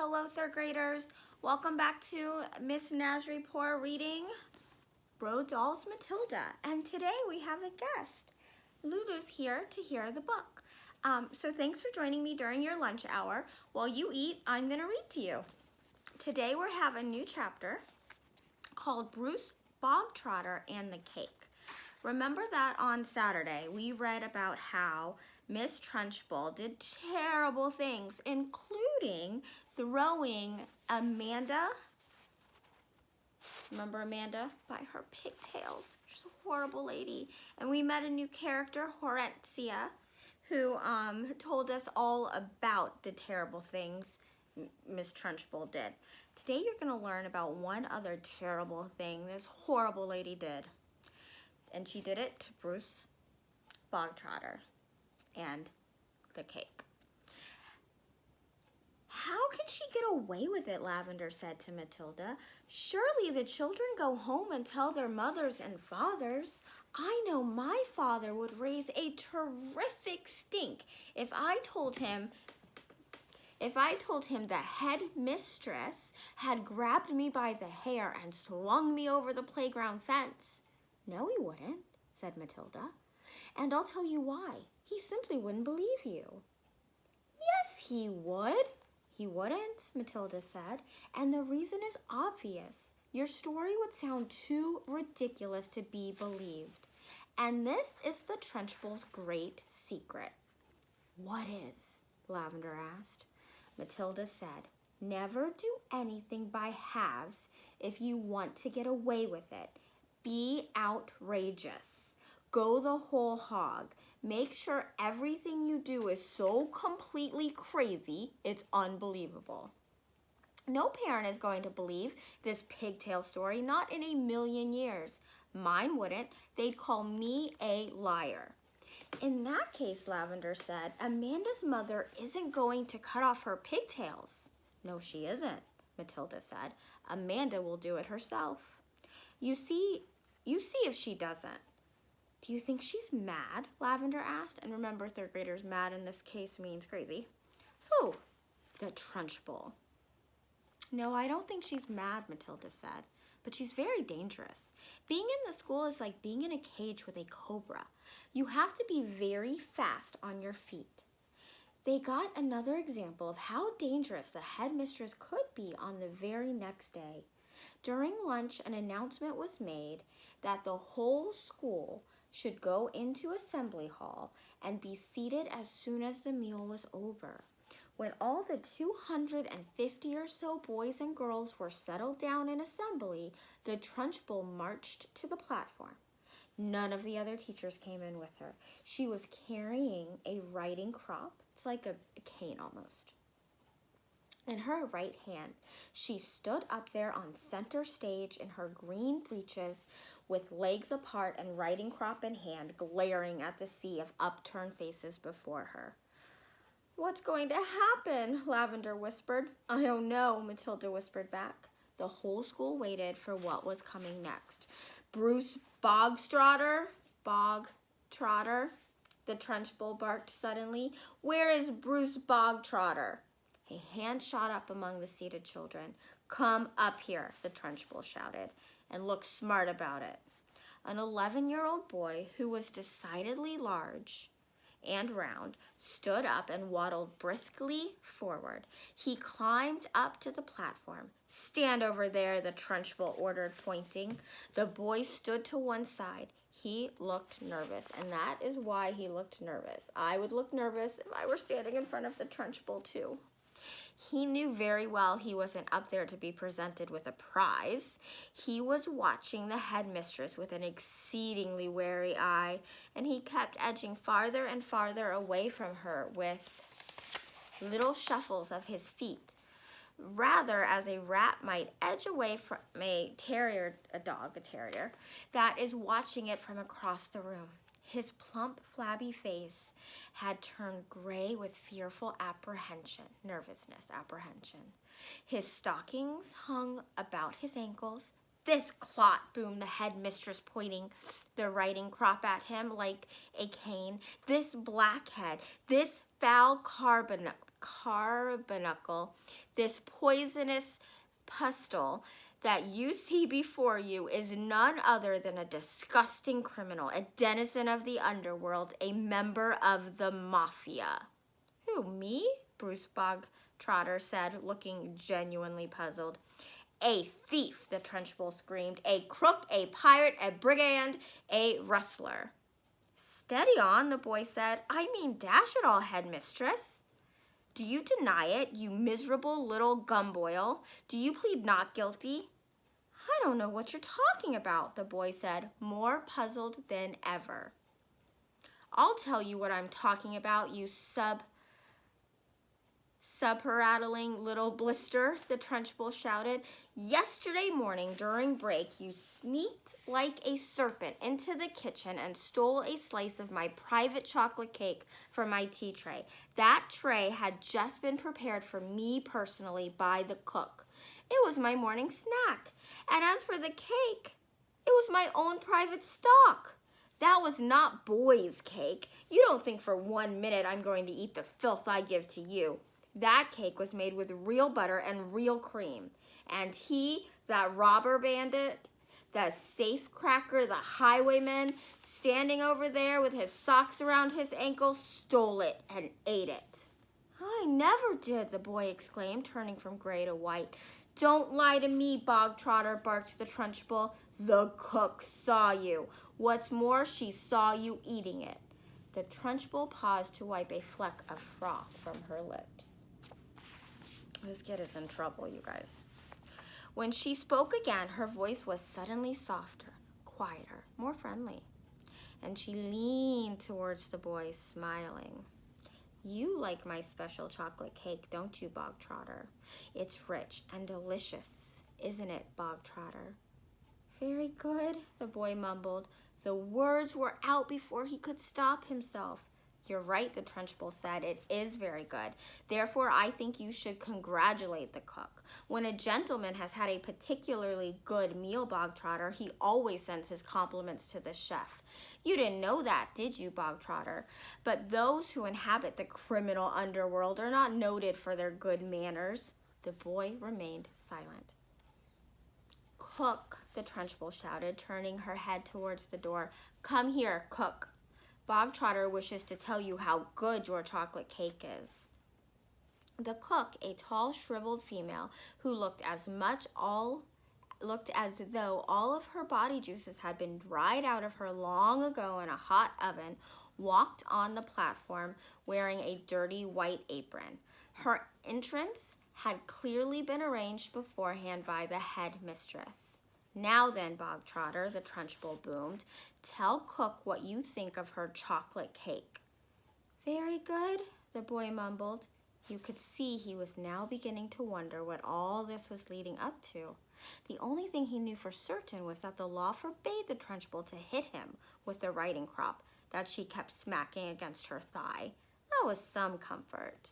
Hello, third graders. Welcome back to Miss Nazaripour reading Roald Dahl's Matilda. And today we have a guest. Lulu's here to hear the book. So thanks for joining me during your lunch hour. While you eat, I'm going to read to you. Today we have a new chapter called Bruce Bogtrotter and the Cake. Remember that on Saturday we read about how Miss Trunchbull did terrible things, including throwing Amanda, remember Amanda, by her pigtails. She's a horrible lady. And we met a new character, Hortensia, who told us all about the terrible things Miss Trunchbull did. Today you're going to learn about one other terrible thing this horrible lady did. And she did it to Bruce Bogtrotter and the cake. How can she get away with it? Lavender said to Matilda. Surely the children go home and tell their mothers and fathers. I know my father would raise a terrific stink if I told him the headmistress had grabbed me by the hair and slung me over the playground fence. No, he wouldn't, said Matilda. And I'll tell you why. He simply wouldn't believe you. Yes, he would. He wouldn't, Matilda said, and the reason is obvious. Your story would sound too ridiculous to be believed. And this is the Trunchbull's great secret. What is? Lavender asked. Matilda said, never do anything by halves if you want to get away with it. Be outrageous. Go the whole hog. Make sure everything you do is so completely crazy, it's unbelievable. No parent is going to believe this pigtail story, not in a million years. Mine wouldn't. They'd call me a liar. In that case, Lavender said, Amanda's mother isn't going to cut off her pigtails. No, she isn't, Matilda said. Amanda will do it herself. You see if she doesn't. Do you think she's mad? Lavender asked. And remember, third graders, mad in this case means crazy. Who? The Trunchbull. No, I don't think she's mad, Matilda said. But she's very dangerous. Being in the school is like being in a cage with a cobra. You have to be very fast on your feet. They got another example of how dangerous the headmistress could be on the very next day. During lunch, an announcement was made that the whole school should go into assembly hall and be seated as soon as the meal was over. When all the 250 or so boys and girls were settled down in assembly, the Trunchbull marched to the platform. None of the other teachers came in with her. She was carrying a writing crop. It's like a cane almost. In her right hand, she stood up there on center stage in her green breeches with legs apart and writing crop in hand, glaring at the sea of upturned faces before her. What's going to happen? Lavender whispered. I don't know, Matilda whispered back. The whole school waited for what was coming next. Bruce Bogtrotter, the Trunchbull barked suddenly. Where is Bruce Bogtrotter? A hand shot up among the seated children. Come up here, the Trunchbull shouted, and look smart about it. An 11-year-old boy who was decidedly large and round stood up and waddled briskly forward. He climbed up to the platform. Stand over there, the Trunchbull ordered, pointing. The boy stood to one side. He looked nervous, and that is why he looked nervous. I would look nervous if I were standing in front of the Trunchbull too. He knew very well he wasn't up there to be presented with a prize. He was watching the headmistress with an exceedingly wary eye, and he kept edging farther and farther away from her with little shuffles of his feet, rather as a rat might edge away from a terrier that is watching it from across the room. His plump, flabby face had turned gray with fearful nervousness. His stockings hung about his ankles. This clot, boomed the headmistress, pointing the writing crop at him like a cane. This blackhead, this foul carbuncle, this poisonous pustule that you see before you is none other than a disgusting criminal, a denizen of the underworld, a member of the mafia. Who, me? Bruce Bogtrotter said, looking genuinely puzzled. A thief, the Trunchbull screamed. A crook, a pirate, a brigand, a rustler. Steady on, the boy said. I mean, dash it all, headmistress. Do you deny it, you miserable little gumboil? Do you plead not guilty? I don't know what you're talking about, the boy said, more puzzled than ever. I'll tell you what I'm talking about, you sub-rattling little blister, the Trunchbull shouted. Yesterday morning during break, you sneaked like a serpent into the kitchen and stole a slice of my private chocolate cake from my tea tray. That tray had just been prepared for me personally by the cook. It was my morning snack. And as for the cake, it was my own private stock. That was not boy's cake. You don't think for 1 minute I'm going to eat the filth I give to you. That cake was made with real butter and real cream. And he, that robber bandit, the safecracker, the highwayman, standing over there with his socks around his ankles, stole it and ate it. I never did, the boy exclaimed, turning from gray to white. Don't lie to me, Bogtrotter, barked the Trunchbull. The cook saw you. What's more, she saw you eating it. The Trunchbull paused to wipe a fleck of froth from her lips. This kid is in trouble, you guys. When she spoke again, her voice was suddenly softer, quieter, more friendly. And she leaned towards the boy, smiling. You like my special chocolate cake, don't you, Bogtrotter? It's rich and delicious, isn't it, Bogtrotter? Very good, the boy mumbled. The words were out before he could stop himself. You're right, the Trunchbull said. It is very good. Therefore, I think you should congratulate the cook. When a gentleman has had a particularly good meal, Bogtrotter, he always sends his compliments to the chef. You didn't know that, did you, Bogtrotter? But those who inhabit the criminal underworld are not noted for their good manners. The boy remained silent. Cook, the Trunchbull shouted, turning her head towards the door. Come here, cook. Bogtrotter wishes to tell you how good your chocolate cake is. The cook, a tall, shriveled female who looked as though all of her body juices had been dried out of her long ago in a hot oven, walked on the platform wearing a dirty white apron. Her entrance had clearly been arranged beforehand by the headmistress. Now then, Bogtrotter, the Trunchbull boomed, tell cook what you think of her chocolate cake. Very good, the boy mumbled. You could see he was now beginning to wonder what all this was leading up to. The only thing he knew for certain was that the law forbade the Trunchbull to hit him with the riding crop that she kept smacking against her thigh. That was some comfort,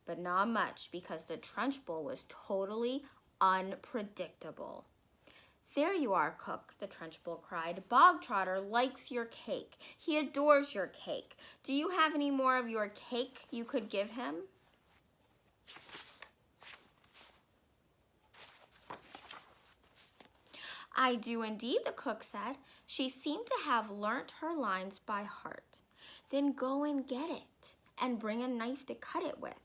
but not much, because the Trunchbull was totally unpredictable. There you are, cook, the Trunchbull cried. Bogtrotter likes your cake. He adores your cake. Do you have any more of your cake you could give him? I do indeed, the cook said. She seemed to have learnt her lines by heart. Then go and get it, and bring a knife to cut it with.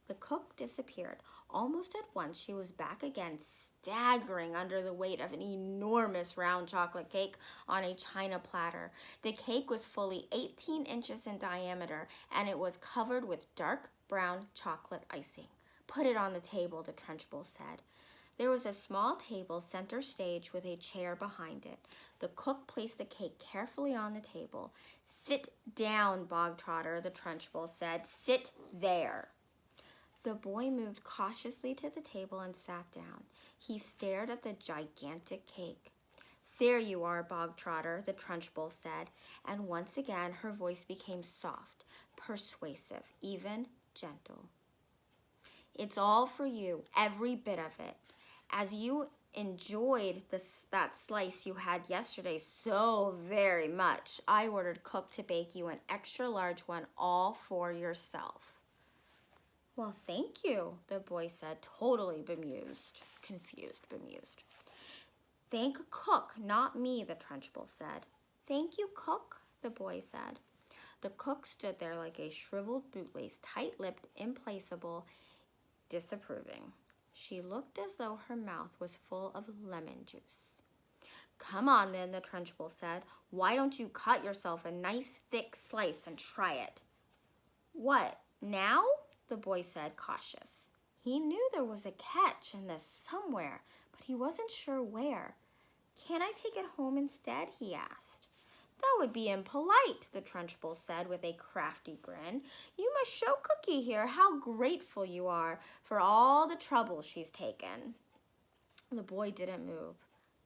The cook disappeared. Almost at once, she was back again, staggering under the weight of an enormous round chocolate cake on a china platter. The cake was fully 18 inches in diameter, and it was covered with dark brown chocolate icing. Put it on the table, the Trunchbull said. There was a small table center stage with a chair behind it. The cook placed the cake carefully on the table. Sit down, Bogtrotter, the Trunchbull said. Sit there. The boy moved cautiously to the table and sat down. He stared at the gigantic cake. There you are, Bogtrotter, the Trunchbull said, and once again her voice became soft, persuasive, even gentle. It's all for you, every bit of it. As you enjoyed that slice you had yesterday so very much, I ordered cook to bake you an extra large one all for yourself. Well, thank you, the boy said, totally bemused. Thank cook, not me, the Trunchbull said. Thank you, cook, the boy said. The cook stood there like a shriveled bootlace, tight-lipped, implacable, disapproving. She looked as though her mouth was full of lemon juice. Come on then, the Trunchbull said. Why don't you cut yourself a nice thick slice and try it? What, now? The boy said, cautious. He knew there was a catch in this somewhere, but he wasn't sure where. Can't I take it home instead? He asked. That would be impolite, the Trunchbull said with a crafty grin. You must show Cookie here how grateful you are for all the trouble she's taken. The boy didn't move.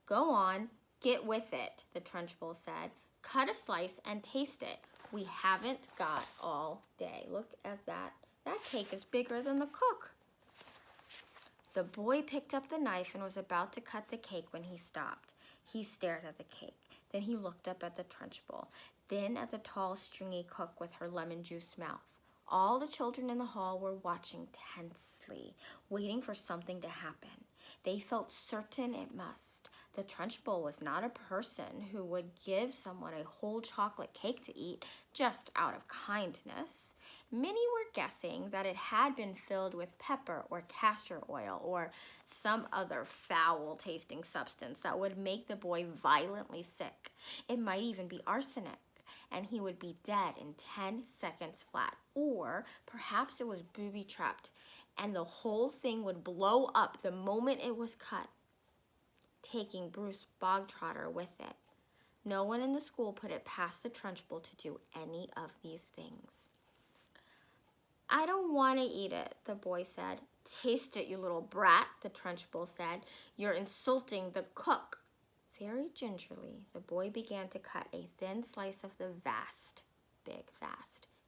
Go on, get with it, the Trunchbull said. Cut a slice and taste it. We haven't got all day. Look at that. That cake is bigger than the cook. The boy picked up the knife and was about to cut the cake when he stopped. He stared at the cake. Then he looked up at the Trunchbull, then at the tall, stringy cook with her lemon juice mouth. All the children in the hall were watching tensely, waiting for something to happen. They felt certain it must. The Trunchbull was not a person who would give someone a whole chocolate cake to eat just out of kindness. Many were guessing that it had been filled with pepper or castor oil or some other foul-tasting substance that would make the boy violently sick. It might even be arsenic, and he would be dead in 10 seconds flat. Or perhaps it was booby-trapped, and the whole thing would blow up the moment it was cut, taking Bruce Bogtrotter with it. No one in the school put it past the Trunchbull to do any of these things. I don't want to eat it, the boy said. Taste it, you little brat, the Trunchbull said. You're insulting the cook. Very gingerly, the boy began to cut a thin slice of the vast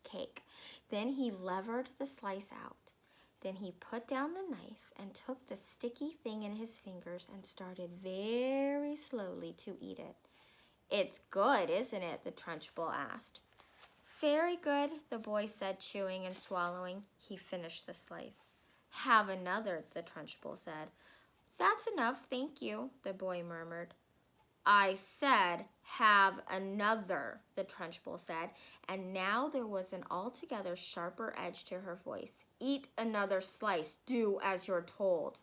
cake. Then he levered the slice out. Then he put down the knife and took the sticky thing in his fingers and started very slowly to eat it. It's good, isn't it? The Trunchbull asked. Very good, the boy said, chewing and swallowing. He finished the slice. Have another, the Trunchbull said. That's enough, thank you, the boy murmured. I said, have another, the Trunchbull said, and now there was an altogether sharper edge to her voice. Eat another slice, do as you're told.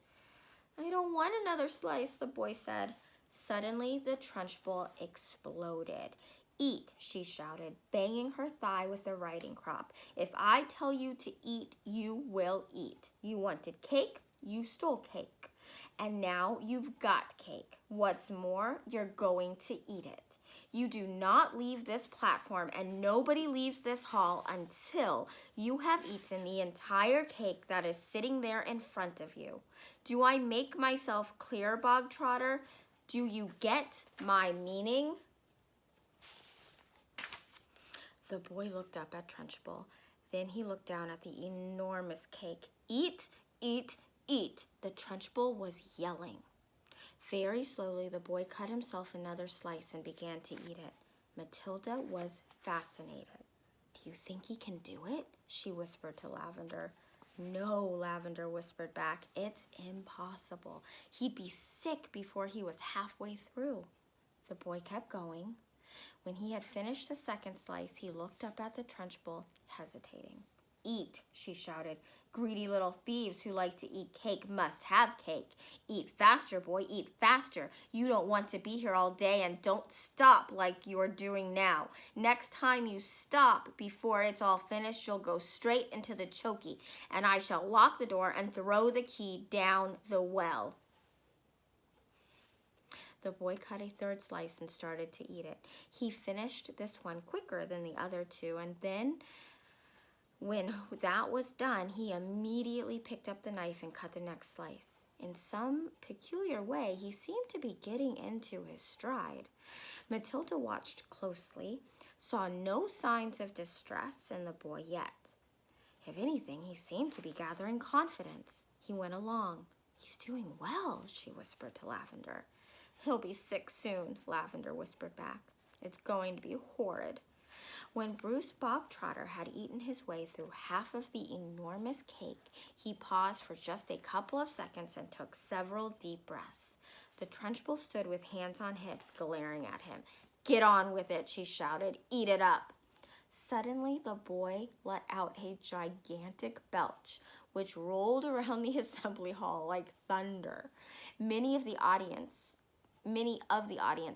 I don't want another slice, the boy said. Suddenly, the Trunchbull exploded. Eat, she shouted, banging her thigh with the riding crop. If I tell you to eat, you will eat. You wanted cake, you stole cake. And now you've got cake. What's more, you're going to eat it. You do not leave this platform, and nobody leaves this hall until you have eaten the entire cake that is sitting there in front of you. Do I make myself clear, Bogtrotter? Do you get my meaning? The boy looked up at Trunchbull. Then he looked down at the enormous cake. Eat, eat, eat, the Trunchbull was yelling. Very slowly, the boy cut himself another slice and began to eat it. Matilda was fascinated. Do you think he can do it? She whispered to Lavender. No, Lavender whispered back. It's impossible. He'd be sick before he was halfway through. The boy kept going. When he had finished the second slice, he looked up at the Trunchbull, hesitating. Eat, she shouted. Greedy little thieves who like to eat cake must have cake. Eat faster, boy, eat faster. You don't want to be here all day, and don't stop like you're doing now. Next time you stop before it's all finished, you'll go straight into the chokey, and I shall lock the door and throw the key down the well. The boy cut a third slice and started to eat it. He finished this one quicker than the other two, and then when that was done, he immediately picked up the knife and cut the next slice. In some peculiar way, he seemed to be getting into his stride. Matilda watched closely, saw no signs of distress in the boy yet. If anything, he seemed to be gathering confidence. He went along. He's doing well, she whispered to Lavender. He'll be sick soon, Lavender whispered back. It's going to be horrid. When Bruce Bogtrotter had eaten his way through half of the enormous cake, he paused for just a couple of seconds and took several deep breaths. The Trunchbull stood with hands on hips, glaring at him. "Get on with it," she shouted. "Eat it up." Suddenly, the boy let out a gigantic belch, which rolled around the assembly hall like thunder. Many of the audience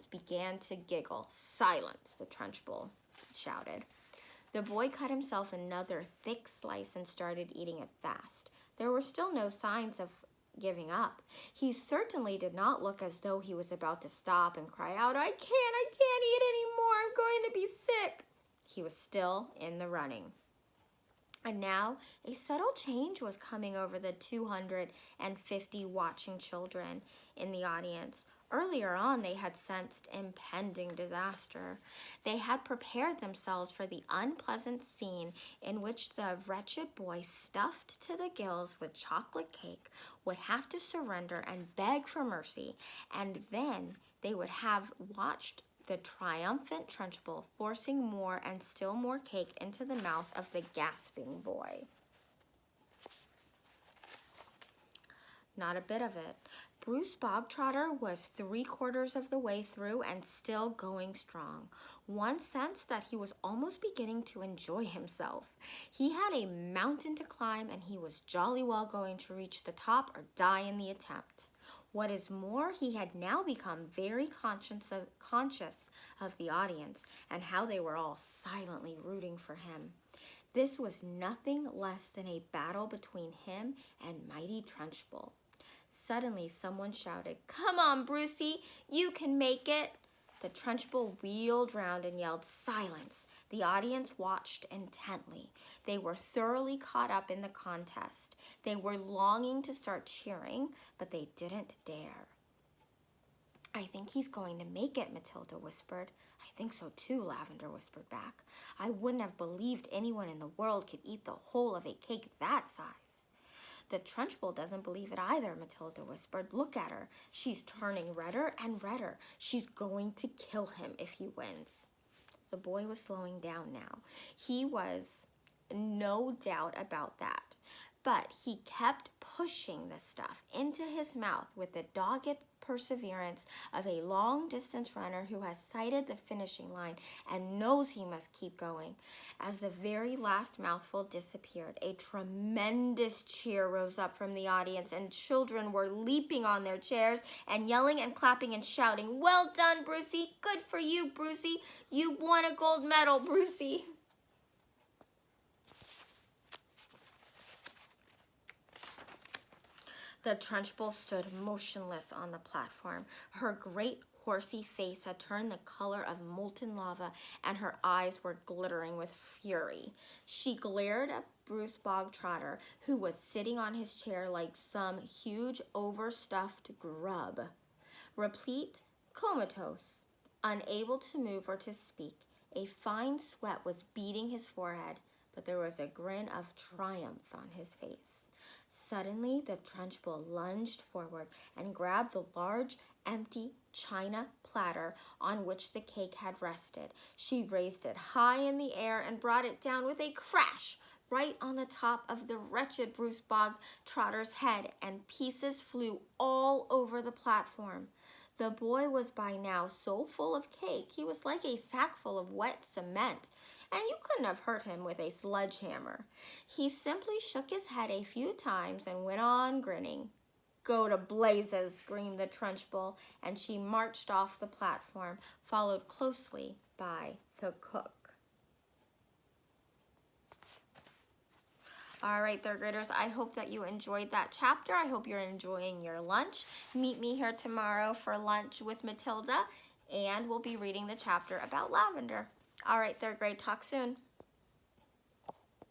began to giggle. "Silence," the Trunchbull shouted. The boy cut himself another thick slice and started eating it fast. There were still no signs of giving up. He certainly did not look as though he was about to stop and cry out, I can't eat anymore, I'm going to be sick." He was still in the running. And now a subtle change was coming over the 250 watching children in the audience. Earlier on, they had sensed impending disaster. They had prepared themselves for the unpleasant scene in which the wretched boy, stuffed to the gills with chocolate cake, would have to surrender and beg for mercy, and then they would have watched the triumphant Trunchbull forcing more and still more cake into the mouth of the gasping boy. Not a bit of it. Bruce Bogtrotter was 3/4 of the way through and still going strong. One sensed that he was almost beginning to enjoy himself. He had a mountain to climb, and he was jolly well going to reach the top or die in the attempt. What is more, he had now become very conscious of the audience and how they were all silently rooting for him. This was nothing less than a battle between him and mighty Trunchbull. Suddenly, someone shouted, "Come on, Brucey, you can make it." The Trunchbull wheeled round and yelled, "Silence!" The audience watched intently. They were thoroughly caught up in the contest. They were longing to start cheering, but they didn't dare. "I think he's going to make it," Matilda whispered. "I think so too," Lavender whispered back. "I wouldn't have believed anyone in the world could eat the whole of a cake that size." "The Trunchbull doesn't believe it either," Matilda whispered. "Look at her. She's turning redder and redder. She's going to kill him if he wins." The boy was slowing down now. He was no doubt about that. But he kept pushing the stuff into his mouth with the dogged perseverance of a long-distance runner who has sighted the finishing line and knows he must keep going. As the very last mouthful disappeared, a tremendous cheer rose up from the audience, and children were leaping on their chairs and yelling and clapping and shouting, "Well done, Brucey! Good for you, Brucey! You've won a gold medal, Brucey!" The Trunchbull stood motionless on the platform. Her great horsey face had turned the color of molten lava, and her eyes were glittering with fury. She glared at Bruce Bogtrotter, who was sitting on his chair like some huge overstuffed grub. Replete, comatose, unable to move or to speak, a fine sweat was beading his forehead, but there was a grin of triumph on his face. Suddenly, the Trunchbull lunged forward and grabbed the large, empty china platter on which the cake had rested. She raised it high in the air and brought it down with a crash right on the top of the wretched Bruce Bogtrotter's head, and pieces flew all over the platform. The boy was by now so full of cake he was like a sack full of wet cement, and you couldn't have hurt him with a sledgehammer. He simply shook his head a few times and went on grinning. "Go to blazes!" screamed the Trunchbull, and she marched off the platform, followed closely by the cook. All right, third graders, I hope that you enjoyed that chapter. I hope you're enjoying your lunch. Meet me here tomorrow for lunch with Matilda, and we'll be reading the chapter about Lavender. All right, third grade, talk soon.